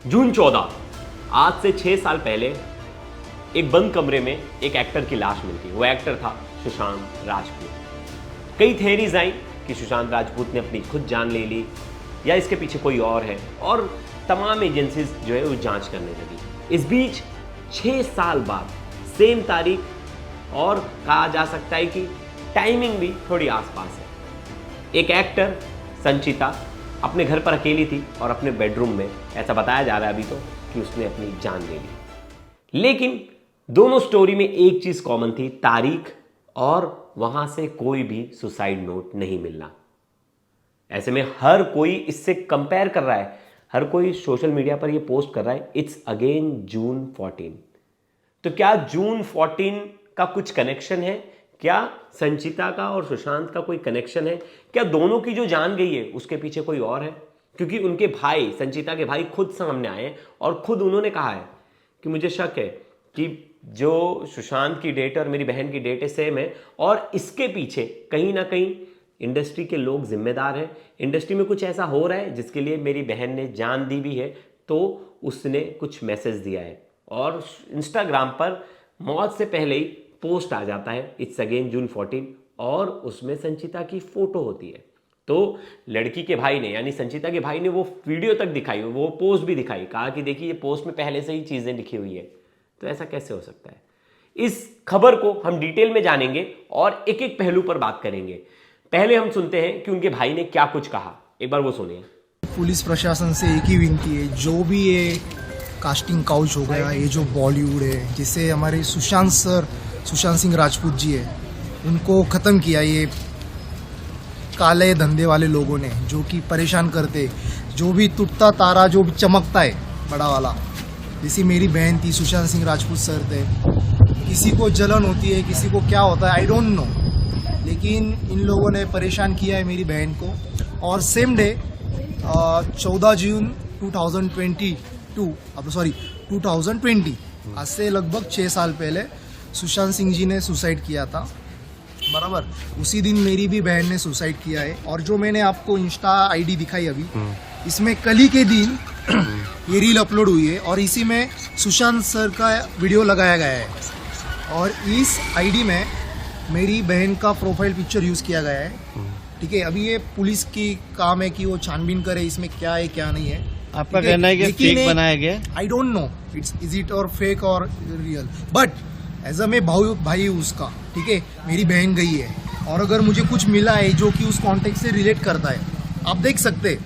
जून 14, आज से 6 साल पहले एक बंद कमरे में एक एक्टर की लाश मिलती। वो एक्टर था सुशांत राजपूत। कई थियरीज आई कि सुशांत राजपूत ने अपनी खुद जान ले ली या इसके पीछे कोई और है, और तमाम एजेंसीज जो है वो जांच करने लगी। इस बीच 6 साल बाद सेम तारीख, और कहा जा सकता है कि टाइमिंग भी थोड़ी आसपास है, एक एक्टर संचिता अपने घर पर अकेली थी और अपने बेडरूम में, ऐसा बताया जा रहा है अभी तो, कि उसने अपनी जान ले ली। लेकिन दोनों स्टोरी में एक चीज कॉमन थी, तारीख, और वहां से कोई भी सुसाइड नोट नहीं मिलना। ऐसे में हर कोई इससे कंपेयर कर रहा है, हर कोई सोशल मीडिया पर यह पोस्ट कर रहा है, इट्स अगेन जून 14। तो क्या जून 14 का कुछ कनेक्शन है? क्या संचिता का और सुशांत का कोई कनेक्शन है? क्या दोनों की जो जान गई है उसके पीछे कोई और है? क्योंकि उनके भाई, संचिता के भाई, खुद सामने आए और खुद उन्होंने कहा है कि मुझे शक है कि जो सुशांत की डेट और मेरी बहन की डेट है सेम है, और इसके पीछे कहीं ना कहीं इंडस्ट्री के लोग जिम्मेदार हैं। इंडस्ट्री में कुछ ऐसा हो रहा है जिसके लिए मेरी बहन ने जान दी भी है, तो उसने कुछ मैसेज दिया है और इंस्टाग्राम पर मौत से पहले ही पोस्ट आ जाता है, इट्स अगेन जून 14, और उसमें संचिता की फोटो होती है। तो लड़की के भाई ने, यानी संचिता के भाई ने, वो वीडियो तक दिखाई, वो पोस्ट भी दिखाई, कहा कि देखिए ये पोस्ट में पहले से ही चीजें लिखी हुई है। तो ऐसा कैसे हो सकता है? इस खबर को हम डिटेल में जानेंगे और एक एक पहलू पर बात करेंगे। पहले हम सुनते हैं कि उनके भाई ने क्या कुछ कहा, एक बार वो सुनिए। पुलिस प्रशासन से एक ही विनती है, जो भी ये कास्टिंग काउच हो गया, ये जो बॉलीवुड है, जिससे हमारे सुशांत सिंह राजपूत जी है, उनको ख़त्म किया ये काले धंधे वाले लोगों ने, जो कि परेशान करते, जो भी टूटता तारा जो भी चमकता है बड़ा वाला, जैसी मेरी बहन थी, सुशांत सिंह राजपूत सर थे। किसी को जलन होती है, किसी को क्या होता है, आई डोंट नो, लेकिन इन लोगों ने परेशान किया है मेरी बहन को। और सेम डे 14 जून 2020, आज से लगभग 6 साल पहले सुशांत सिंह जी ने सुसाइड किया था, बराबर। उसी दिन मेरी भी बहन ने सुसाइड किया है। और जो मैंने आपको इंस्टा आईडी दिखाई अभी, इसमें कल ही के दिन ये रील अपलोड हुई है और इसी में सुशांत सर का वीडियो लगाया गया है, और इस आईडी में मेरी बहन का प्रोफाइल पिक्चर यूज किया गया है। ठीक है, अभी ये पुलिस की काम है कि वो छानबीन करे इसमें क्या है क्या नहीं है। आपका कहना है कि फेक बनाया गया? I don't know is it और फेक और रियल, बट एज अ मैं भाई उसका, ठीक है, मेरी बहन गई है, और अगर मुझे कुछ मिला है जो कि उस कॉन्टेक्स्ट से रिलेट करता है, आप देख सकते,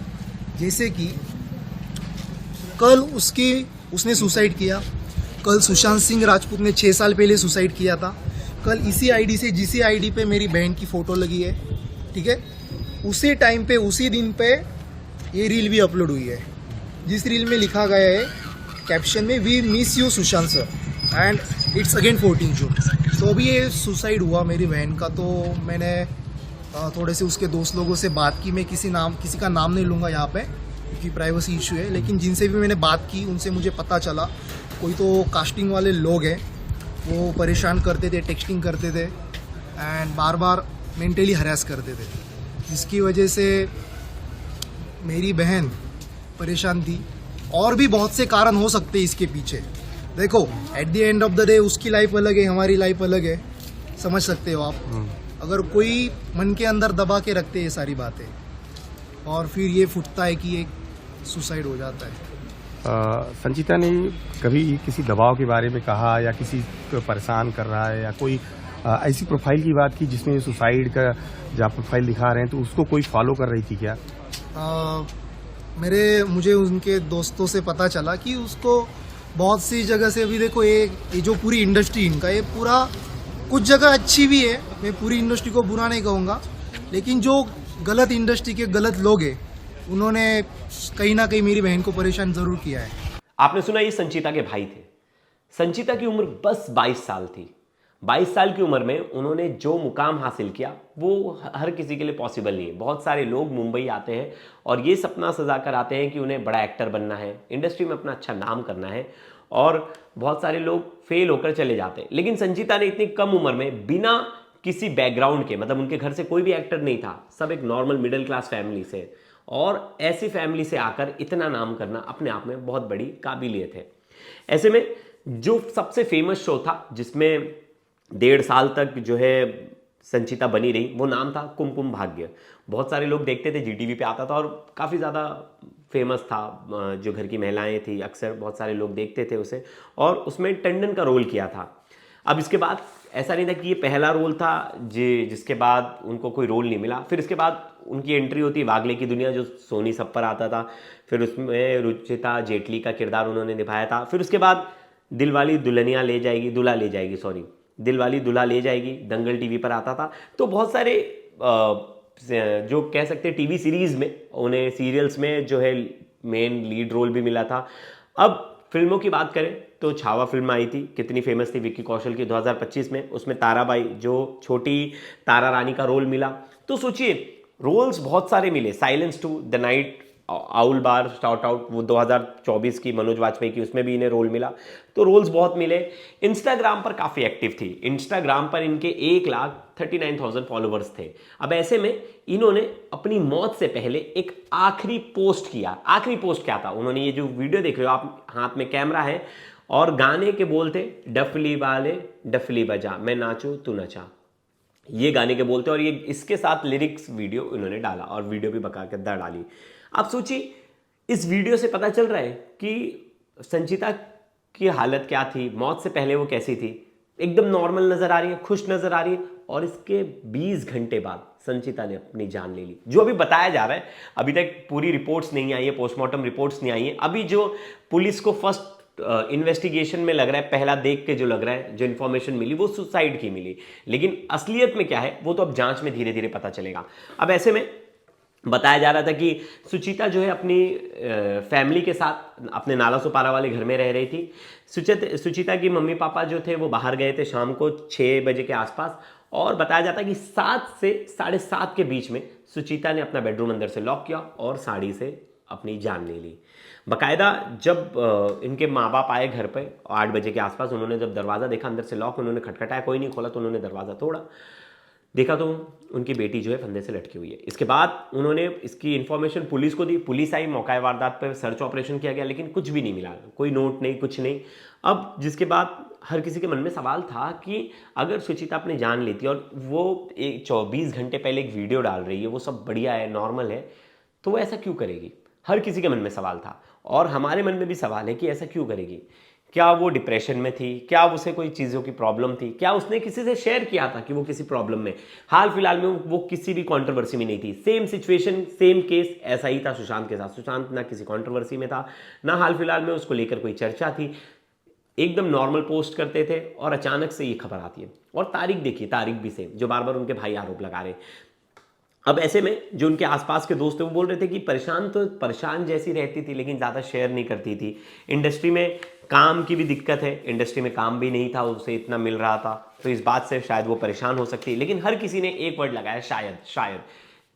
जैसे कि कल उसने सुसाइड किया, कल सुशांत सिंह राजपूत ने 6 साल पहले सुसाइड किया था, कल इसी आईडी से जिसी आईडी पे मेरी बहन की फोटो लगी है, ठीक है, उसी टाइम पे उसी दिन पे ये रील भी अपलोड हुई है, जिस रील में लिखा गया है कैप्शन में, we miss you Sushant sir and it's again 14 June. तो अभी ये सुसाइड हुआ मेरी बहन का, तो मैंने थोड़े से उसके दोस्त लोगों से बात की। मैं किसी का नाम नहीं लूँगा यहाँ पे क्योंकि प्राइवेसी इशू है, लेकिन जिनसे भी मैंने बात की उनसे मुझे पता चला कोई तो कास्टिंग वाले लोग हैं, वो परेशान करते थे, टेक्सटिंग करते थे and bar bar mentally harass करते थे, जिसकी वजह से मेरी बहन परेशान थी। और भी बहुत से कारण हो सकते हैं इसके पीछे। देखो, at the end of the day उसकी लाइफ अलग है, हमारी लाइफ अलग है, समझ सकते हो आप। अगर कोई मन के अंदर दबा के रखते ये सारी बातें, और फिर ये फुटता है कि एक सुसाइड हो जाता है। संचिता ने कभी किसी दबाव के बारे में कहा या किसी को परेशान कर रहा है या कोई ऐसी प्रोफाइल की बात की जिसमें सुसाइड का जहाँ प्रोफाइल दिखा रहे हैं, तो उसको कोई फॉलो कर रही थी क्या? मुझे उनके दोस्तों से पता चला कि उसको बहुत सी जगह से, अभी देखो ये जो पूरी इंडस्ट्री इनका, ये पूरा कुछ जगह अच्छी भी है, मैं पूरी इंडस्ट्री को बुरा नहीं कहूँगा, लेकिन जो गलत इंडस्ट्री के गलत लोग हैं, उन्होंने कहीं ना कहीं मेरी बहन को परेशान जरूर किया है। आपने सुना, ये संचिता के भाई थे। संचिता की उम्र बस 22 साल थी। 22 साल की उम्र में उन्होंने जो मुकाम हासिल किया वो हर किसी के लिए पॉसिबल नहीं है। बहुत सारे लोग मुंबई आते हैं और ये सपना सजा कर आते हैं कि उन्हें बड़ा एक्टर बनना है, इंडस्ट्री में अपना अच्छा नाम करना है, और बहुत सारे लोग फेल होकर चले जाते हैं। लेकिन संचिता ने इतनी कम उम्र में बिना किसी बैकग्राउंड के, मतलब उनके घर से कोई भी एक्टर नहीं था, सब एक नॉर्मल मिडिल क्लास फैमिली से, और ऐसी फैमिली से आकर इतना नाम करना अपने आप में बहुत बड़ी काबिलियत है। ऐसे में जो सबसे फेमस शो था जिसमें 1.5 साल तक जो है संचिता बनी रही, वो नाम था कुमकुम भाग्य। बहुत सारे लोग देखते थे, जीटीवी पे आता था और काफ़ी ज़्यादा फेमस था। जो घर की महिलाएं थी अक्सर बहुत सारे लोग देखते थे उसे, और उसमें टंडन का रोल किया था। अब इसके बाद ऐसा नहीं था कि ये पहला रोल था जिसके बाद उनको कोई रोल नहीं मिला। फिर इसके बाद उनकी एंट्री होती है वागले की दुनिया, जो सोनी सब पर आता था। फिर उसमें रुचिता जेटली का किरदार उन्होंने निभाया था। फिर उसके बाद दिलवाली दुल्हनिया ले जाएगी, दिलवाली दुल्हा ले जाएगी, दंगल टीवी पर आता था। तो बहुत सारे जो कह सकते हैं टीवी सीरीज में, उन्हें सीरियल्स में जो है मेन लीड रोल भी मिला था। अब फिल्मों की बात करें तो छावा फिल्म आई थी, कितनी फेमस थी, विक्की कौशल की 2025 में। उसमें ताराबाई जो छोटी तारा रानी का रोल मिला। तो सोचिए रोल्स बहुत सारे मिले। Silence to the night owl bar shout out, वो 2024 की मनोज वाजपेयी की, उसमें भी इन्हें रोल मिला। तो रोल्स बहुत मिले। इंस्टाग्राम पर काफ़ी एक्टिव थी। इंस्टाग्राम पर इनके 1,39,000 फॉलोवर्स थे। अब ऐसे में इन्होंने अपनी मौत से पहले एक आखिरी पोस्ट किया। आखिरी पोस्ट क्या था? उन्होंने ये जो वीडियो देख रहे हो आप, हाथ में कैमरा है और गाने के बोल थे, डफली वाले डफली बजा, मैं नाचूं तू नचा। ये गाने के बोलते, और ये इसके साथ लिरिक्स वीडियो इन्होंने डाला, और वीडियो भी बकायदा डाली। आप सोचिए इस वीडियो से पता चल रहा है कि संचिता की हालत क्या थी, मौत से पहले वो कैसी थी। एकदम नॉर्मल नजर आ रही है, खुश नजर आ रही है, और इसके 20 घंटे बाद संचिता ने अपनी जान ले ली। जो अभी बताया जा रहा है, अभी तक पूरी रिपोर्ट्स नहीं आई है, पोस्टमार्टम रिपोर्ट्स नहीं आई है। अभी जो पुलिस को फर्स्ट इन्वेस्टिगेशन में लग रहा है, पहला देख के जो लग रहा है, जो इन्फॉर्मेशन मिली वो सुसाइड की मिली, लेकिन असलियत में क्या है वो तो अब जांच में धीरे धीरे पता चलेगा। अब ऐसे में बताया जा रहा था कि सुचिता जो है अपनी फैमिली के साथ अपने नाला सुपारा वाले घर में रह रही थी। सुचिता की मम्मी पापा जो थे वो बाहर गए थे शाम को 6 बजे के आसपास, और बताया जाता है कि 7 से 7:30 के बीच में सुचिता ने अपना बेडरूम अंदर से लॉक किया और साड़ी से अपनी जान ले ली। बाकायदा जब इनके माँ बाप आए घर पे 8 बजे के आसपास, उन्होंने जब दरवाज़ा देखा अंदर से लॉक, उन्होंने खटखटाया, कोई नहीं खोला, तो उन्होंने दरवाज़ा तोड़ा, देखा तो उनकी बेटी जो है फंदे से लटकी हुई है। इसके बाद उन्होंने इसकी इन्फॉर्मेशन पुलिस को दी। पुलिस आई, मौका वारदात पर सर्च ऑपरेशन किया गया, लेकिन कुछ भी नहीं मिला, कोई नोट नहीं, कुछ नहीं। अब जिसके बाद हर किसी के मन में सवाल था कि अगर सुचिता अपनी जान लेती और वो 24 घंटे पहले एक वीडियो डाल रही है, वो सब बढ़िया है, नॉर्मल है, तो वो ऐसा क्यों करेगी? हर किसी के मन में सवाल था, और हमारे मन में भी सवाल है कि ऐसा क्यों करेगी। क्या वो डिप्रेशन में थी? क्या उसे कोई चीज़ों की प्रॉब्लम थी? क्या उसने किसी से शेयर किया था कि वो किसी प्रॉब्लम में? हाल फिलहाल में वो किसी भी कंट्रोवर्सी में नहीं थी। सेम सिचुएशन, सेम केस ऐसा ही था सुशांत के साथ। सुशांत ना किसी कंट्रोवर्सी में था, ना हाल फिलहाल में उसको लेकर कोई चर्चा थी। एकदम नॉर्मल पोस्ट करते थे और अचानक से ये खबर आती है। और तारीख देखिए, तारीख भी सेम, जो बार बार उनके भाई आरोप लगा रहे। अब ऐसे में जो उनके आसपास के दोस्त थे वो बोल रहे थे कि परेशान जैसी रहती थी, लेकिन ज़्यादा शेयर नहीं करती थी। इंडस्ट्री में काम की भी दिक्कत है, इंडस्ट्री में काम भी नहीं था, उसे इतना मिल रहा था, तो इस बात से शायद वो परेशान हो सकती है। लेकिन हर किसी ने एक वर्ड लगाया, शायद,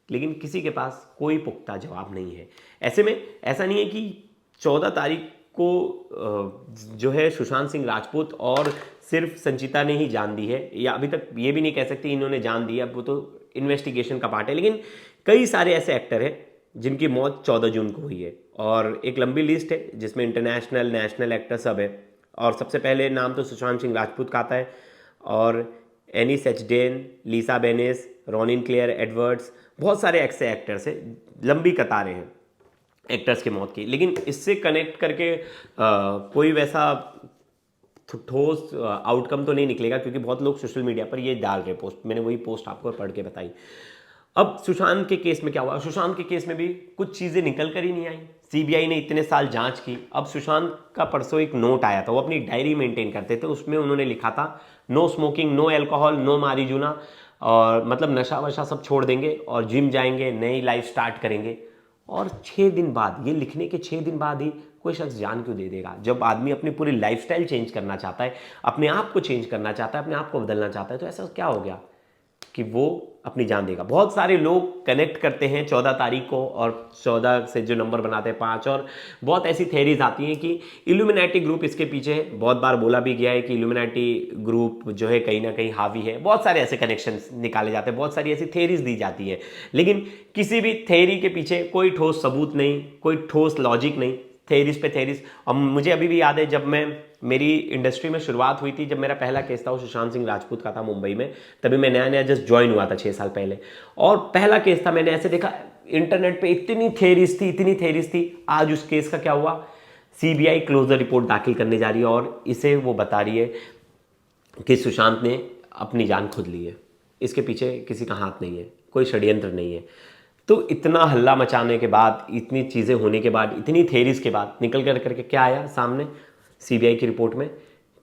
लेकिन किसी के पास कोई पुख्ता जवाब नहीं है। ऐसे में ऐसा नहीं है कि 14 तारीख को जो है सुशांत सिंह राजपूत और सिर्फ संचिता ने ही जान दी है, या अभी तक ये भी नहीं कह सकते इन्होंने जान दी है, अब वो तो इन्वेस्टिगेशन का पार्ट है। लेकिन कई सारे ऐसे एक्टर हैं जिनकी मौत 14 जून को हुई है, और एक लंबी लिस्ट है जिसमें इंटरनेशनल, नेशनल एक्टर सब है। और सबसे पहले नाम तो सुशांत सिंह राजपूत का आता है, और एनी सचडेन, लीसा बेनेस, रोनिन क्लेयर एडवर्ड्स, बहुत सारे ऐसे एक्टर्स हैं, लंबी कतारें हैं एक्टर्स की मौत की। लेकिन इससे कनेक्ट करके कोई वैसा ठोस आउटकम तो नहीं निकलेगा, क्योंकि बहुत लोग सोशल मीडिया पर ये डाल रहे पोस्ट। मैंने वही पोस्ट आपको पढ़ के बताई। अब सुशांत के केस में क्या हुआ? सुशांत के केस में भी कुछ चीज़ें निकल कर ही नहीं आई। सीबीआई ने इतने साल जांच की। अब सुशांत का परसों एक नोट आया था, वो अपनी डायरी मेंटेन करते थे, उसमें उन्होंने लिखा था no smoking, no alcohol, no marijuana, और मतलब नशा वशा सब छोड़ देंगे और जिम जाएंगे, नई लाइफ स्टार्ट करेंगे। और 6 दिन बाद, ये लिखने के 6 दिन बाद ही कोई शख्स जान क्यों दे देगा? जब आदमी अपनी पूरी लाइफस्टाइल चेंज करना चाहता है, अपने आप को चेंज करना चाहता है, अपने आप को बदलना चाहता है, तो ऐसा क्या हो गया कि वो अपनी जान देगा। बहुत सारे लोग कनेक्ट करते हैं 14 तारीख को और 14 से जो नंबर बनाते हैं 5, और बहुत ऐसी थेरीज आती हैं कि इल्यूमिनाटी ग्रुप इसके पीछे है। बहुत बार बोला भी गया है कि इल्यूमिनाटी ग्रुप जो है कहीं ना कहीं हावी है। बहुत सारे ऐसे कनेक्शंस निकाले जाते हैं, बहुत सारी ऐसी थेरीज दी जाती है, लेकिन किसी भी थेरी के पीछे कोई ठोस सबूत नहीं, कोई ठोस लॉजिक नहीं, थेरीज पे थेरीज। और मुझे अभी भी याद है जब मेरी इंडस्ट्री में शुरुआत हुई थी, जब मेरा पहला केस था वो सुशांत सिंह राजपूत का था मुंबई में। तभी मैं नया नया जस्ट ज्वाइन हुआ था 6 साल पहले, और पहला केस था। मैंने ऐसे देखा इंटरनेट पे इतनी थेरीज थी। आज उस केस का क्या हुआ, सीबीआई क्लोजर रिपोर्ट दाखिल करने जा रही है और इसे वो बता रही है कि सुशांत ने अपनी जान खुद ली है। इसके पीछे किसी का हाथ नहीं है, कोई षड्यंत्र नहीं है। तो इतना हल्ला मचाने के बाद, इतनी चीज़ें होने के बाद, इतनी थेरीज के बाद निकल करके क्या आया सामने सीबीआई की रिपोर्ट में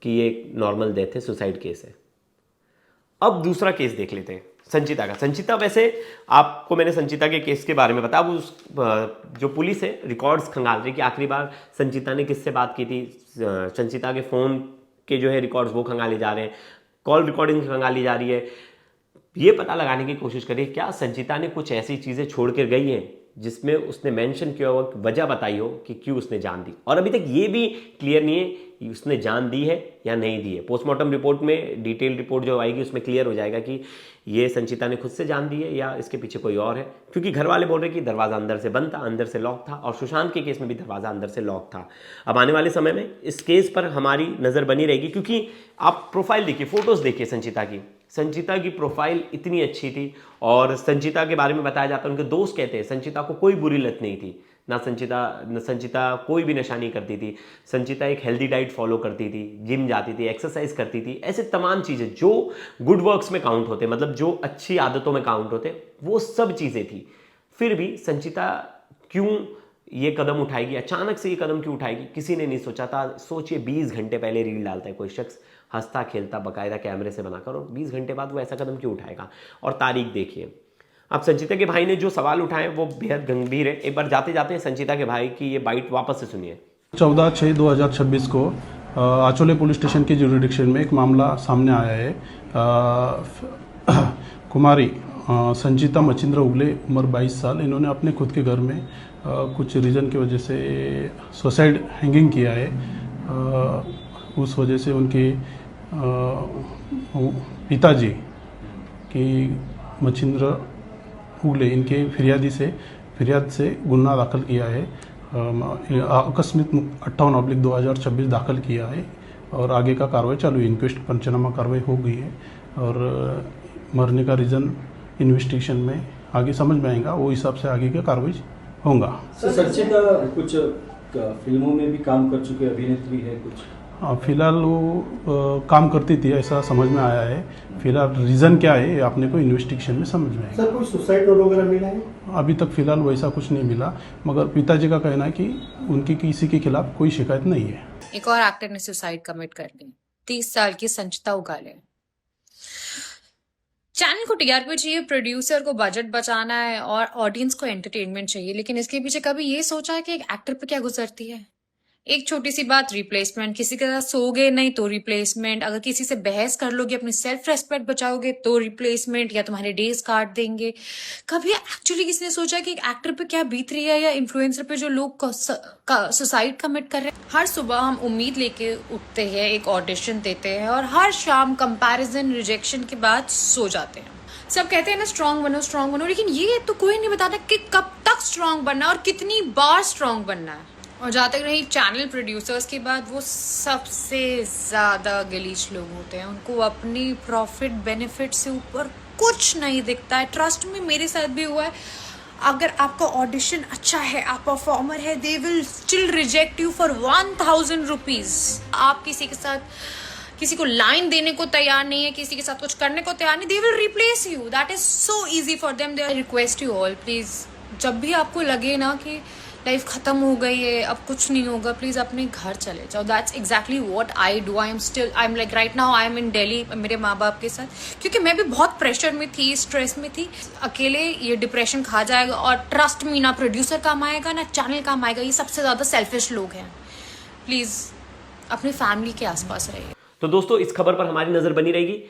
कि ये एक नॉर्मल डेथ है, सुसाइड केस है। अब दूसरा केस देख लेते हैं संचिता का। संचिता, वैसे आपको मैंने संचिता के केस के बारे में बताया, वो जो पुलिस है रिकॉर्ड्स खंगाल रही कि आखिरी बार संचिता ने किससे बात की थी। संचिता के फ़ोन के जो है रिकॉर्ड्स वो खंगाले जा रहे हैं, कॉल रिकॉर्डिंग खंगाली जा रही है। ये पता लगाने की कोशिश करिए क्या संचिता ने कुछ ऐसी चीज़ें छोड़ कर गई हैं जिसमें उसने मेंशन किया हो, वजह बताई हो कि क्यों उसने जान दी। और अभी तक ये भी क्लियर नहीं है कि उसने जान दी है या नहीं दी है। पोस्टमार्टम रिपोर्ट में डिटेल रिपोर्ट जो आएगी उसमें क्लियर हो जाएगा कि ये संचिता ने खुद से जान दी है या इसके पीछे कोई और है। क्योंकि घर वाले बोल रहे कि दरवाज़ा अंदर से बंद था, अंदर से लॉक था, और सुशांत के केस में भी दरवाज़ा अंदर से लॉक था। अब आने वाले समय में इस केस पर हमारी नज़र बनी रहेगी, क्योंकि आप प्रोफाइल देखिए, फोटोज़ देखिए संचिता की प्रोफाइल इतनी अच्छी थी। और संचिता के बारे में बताया जाता है, उनके दोस्त कहते हैं संचिता को कोई बुरी लत नहीं थी, ना संचिता कोई भी नशा नहीं करती थी। संचिता एक हेल्दी डाइट फॉलो करती थी, जिम जाती थी, एक्सरसाइज करती थी। ऐसे तमाम चीज़ें जो गुड वर्क्स में काउंट होते, मतलब जो अच्छी आदतों में काउंट होते, वो सब चीज़ें थी। फिर भी संचिता क्यों ये कदम उठाएगी, अचानक से ये कदम क्यों उठाएगी, किसी ने नहीं सोचा था। सोचिए 20 घंटे पहले रील डालता है कोई शख्स, हंसता खेलता बाकायदा कैमरे से बनाकर, और 20 घंटे बाद वो ऐसा कदम क्यों उठाएगा। और तारीख देखिए। अब संचिता के भाई ने जो सवाल उठाए वो बेहद गंभीर है। एक बार जाते जाते संचिता के भाई की ये बाइट वापस से सुनिए। 14/6/2026 को आचोले पुलिस स्टेशन के जुरिडिक्शन में एक मामला सामने आया है। कुमारी संचिता मचिंद्र उगले, उम्र 22 साल, इन्होंने अपने खुद के घर में कुछ रीज़न की वजह से सुसाइड हैंगिंग किया है। उस वजह से उनके पिताजी की मचिंद्र उगले, इनके फिरियाद से गुन्हा दाखिल किया है, आकस्मिक 58/2026 दाखिल किया है, और आगे का कार्रवाई चालू है। इंक्वेस्ट पंचनामा कार्रवाई हो गई है, और मरने का रीज़न इन्वेस्टिगेशन में आगे समझ में आएगा, वो हिसाब से आगे का कार्रवाई होगा। संचिता कुछ फिल्मों में भी काम कर चुके अभिनेत्री है कुछ? फिलहाल वो काम करती थी ऐसा समझ में आया है। फिलहाल रीज़न क्या है आपने को इन्वेस्टिगेशन में समझ में आएगा। सर कोई सुसाइड नोट वगैरह मिला है? अभी तक फिलहाल वैसा कुछ नहीं मिला, मगर पिताजी का कहना है कि उनकी किसी के खिलाफ कोई शिकायत नहीं है। एक और एक्टर ने सुसाइड कमिट कर ली, 30 साल की संचिता उगाले। चैनल को टीआरपी चाहिए, प्रोड्यूसर को बजट बचाना है और ऑडियंस को एंटरटेनमेंट चाहिए, लेकिन इसके पीछे कभी ये सोचा है कि एक एक्टर पे क्या गुजरती है। एक छोटी सी बात, रिप्लेसमेंट, किसी के साथ सोगे नहीं तो रिप्लेसमेंट, अगर किसी से बहस कर लोगे, अपनी सेल्फ रेस्पेक्ट बचाओगे तो रिप्लेसमेंट, या तुम्हारे डेज काट देंगे। कभी एक्चुअली किसी ने सोचा कि एक एक्टर पे क्या बीत रही है, या इन्फ्लुएंसर पे जो लोग सुसाइड कमिट कर रहे हैं। हर सुबह हम उम्मीद लेके उठते हैं, एक ऑडिशन देते हैं, और हर शाम कंपैरिजन, रिजेक्शन के बाद सो जाते हैं। सब कहते हैं ना स्ट्रांग बनो, लेकिन ये तो कोई नहीं बताता कि कब तक स्ट्रांग बनना है और कितनी बार स्ट्रांग बनना है। और जहाँ तक रही चैनल प्रोड्यूसर्स की बात, वो सबसे ज्यादा गलीच लोग होते हैं। उनको अपनी प्रॉफिट बेनिफिट से ऊपर कुछ नहीं दिखता है। ट्रस्ट में, मेरे साथ भी हुआ है। अगर आपका ऑडिशन अच्छा है, आप परफॉर्मर है, they will still reject you for 1000 rupees. आप किसी के साथ, किसी को लाइन देने को तैयार नहीं है, किसी के साथ कुछ करने को तैयार नहीं, they will replace you. That is so easy for them. They request you all, please, जब भी आपको लगे ना कि लाइफ खत्म हो गई है, अब कुछ नहीं होगा, प्लीज अपने घर चले जाओ। That's exactly what I do. I am like right now I am in Delhi मेरे माँ बाप के साथ, क्योंकि मैं भी बहुत प्रेशर में थी, स्ट्रेस में थी। अकेले ये डिप्रेशन खा जाएगा, और ट्रस्ट मी, ना प्रोड्यूसर काम आएगा ना चैनल काम आएगा। ये सबसे ज्यादा सेल्फिश लोग हैं। प्लीज अपनी फैमिली के आसपास रहिए। तो दोस्तों, इस खबर पर हमारी नजर बनी रहेगी।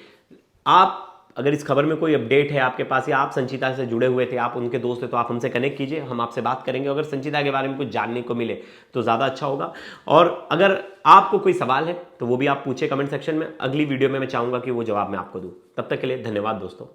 आप अगर इस खबर में कोई अपडेट है आपके पास या आप संचिता से जुड़े हुए थे, आप उनके दोस्त थे, तो आप हमसे कनेक्ट कीजिए, हम आपसे बात करेंगे। अगर संचिता के बारे में कुछ जानने को मिले तो ज़्यादा अच्छा होगा। और अगर आपको कोई सवाल है तो वो भी आप पूछे कमेंट सेक्शन में। अगली वीडियो में मैं चाहूँगा कि वो जवाब मैं आपको दूँ। तब तक के लिए धन्यवाद दोस्तों।